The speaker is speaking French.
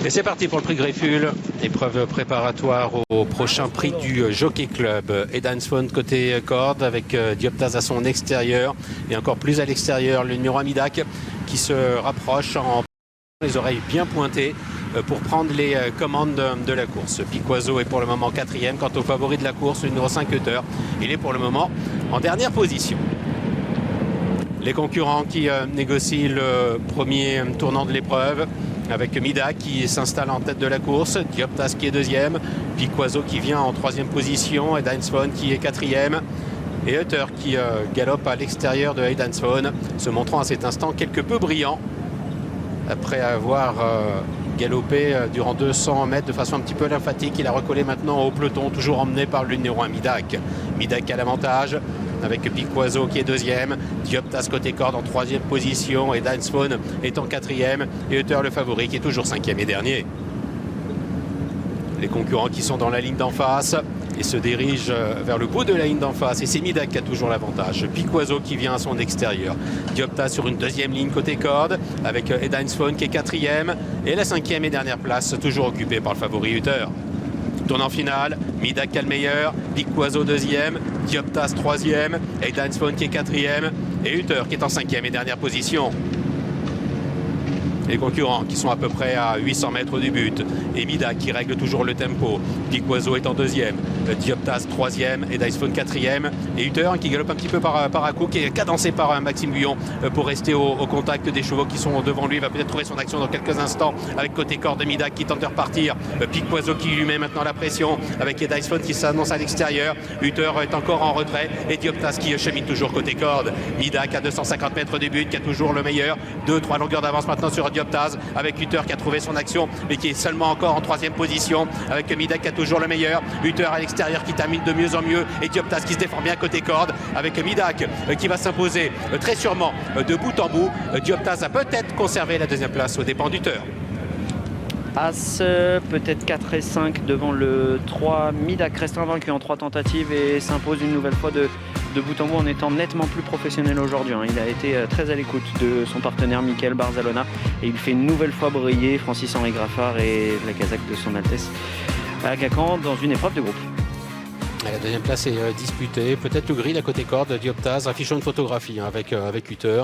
Et c'est parti pour le prix Grefful, épreuve préparatoire au prochain prix du Jockey Club. Edan Swan côté corde avec Dioptase à son extérieur et encore plus à l'extérieur le numéro Midak qui se rapproche en les oreilles bien pointées pour prendre les commandes de la course. Piquoiseau est pour le moment quatrième. Quant au favori de la course, le numéro 5 Hutter, il est pour le moment en dernière position. Les concurrents qui négocient le premier tournant de l'épreuve avec Midak qui s'installe en tête de la course, Dioptase qui est deuxième, Piquoiseau qui vient en troisième position, Edan Swan qui est quatrième et Hutter qui galope à l'extérieur de Edan Swan, se montrant à cet instant quelque peu brillant après avoir galopé durant 200 mètres de façon un petit peu lymphatique. Il a recollé maintenant au peloton, toujours emmené par le numéro 1 Midak. Midak a l'avantage avec Piquoiseau qui est deuxième, Dioptase côté corde en troisième position, et Edan Swan est en quatrième, et Hutter le favori qui est toujours cinquième et dernier. Les concurrents qui sont dans la ligne d'en face et se dirigent vers le bout de la ligne d'en face, et c'est Midak qui a toujours l'avantage. Piquoiseau qui vient à son extérieur, Dioptase sur une deuxième ligne côté corde avec Edan Swan qui est quatrième, et la cinquième et dernière place toujours occupée par le favori Hutter. Tournant final, Midak a le meilleur, Piquoiseau deuxième, Dioptase troisième, Edan Swan qui est quatrième et Hutter qui est en cinquième et dernière position. Les concurrents qui sont à peu près à 800 mètres du but. Et Midak qui règle toujours le tempo. Piquoiseau est en deuxième. Dioptase troisième. Edan Swan quatrième. Et Hutter qui galope un petit peu par à coup, qui est cadencé par Maxime Guyon pour rester au contact des chevaux qui sont devant lui. Il va peut-être trouver son action dans quelques instants avec côté corde de Midak qui tente de repartir. Piquoiseau qui lui met maintenant la pression avec Edan Swan qui s'annonce à l'extérieur. Hutter est encore en retrait. Et Dioptase qui chemine toujours côté corde. Midak à 250 mètres du but qui a toujours le meilleur. 2-3 longueurs d'avance maintenant sur Dioptase avec Hutter qui a trouvé son action mais qui est seulement encore en troisième position avec Midak qui a toujours le meilleur, Hutter à l'extérieur qui termine de mieux en mieux et Dioptase qui se défend bien côté corde avec Midak qui va s'imposer très sûrement de bout en bout. Dioptase a peut-être conservé la deuxième place aux dépens d'Hutter. As, peut-être 4 et 5 devant le 3. Midak reste invaincu en 3 tentatives et s'impose une nouvelle fois de bout en bout en étant nettement plus professionnel aujourd'hui. Il a été très à l'écoute de son partenaire Michael Barzalona et il fait une nouvelle fois briller Francis-Henri Graffard et la casaque de son Altesse Aga Khan dans une épreuve de groupe. La deuxième place est disputée. Peut-être le grill à côté corde, Dioptase, affichant une photographie avec Hutter.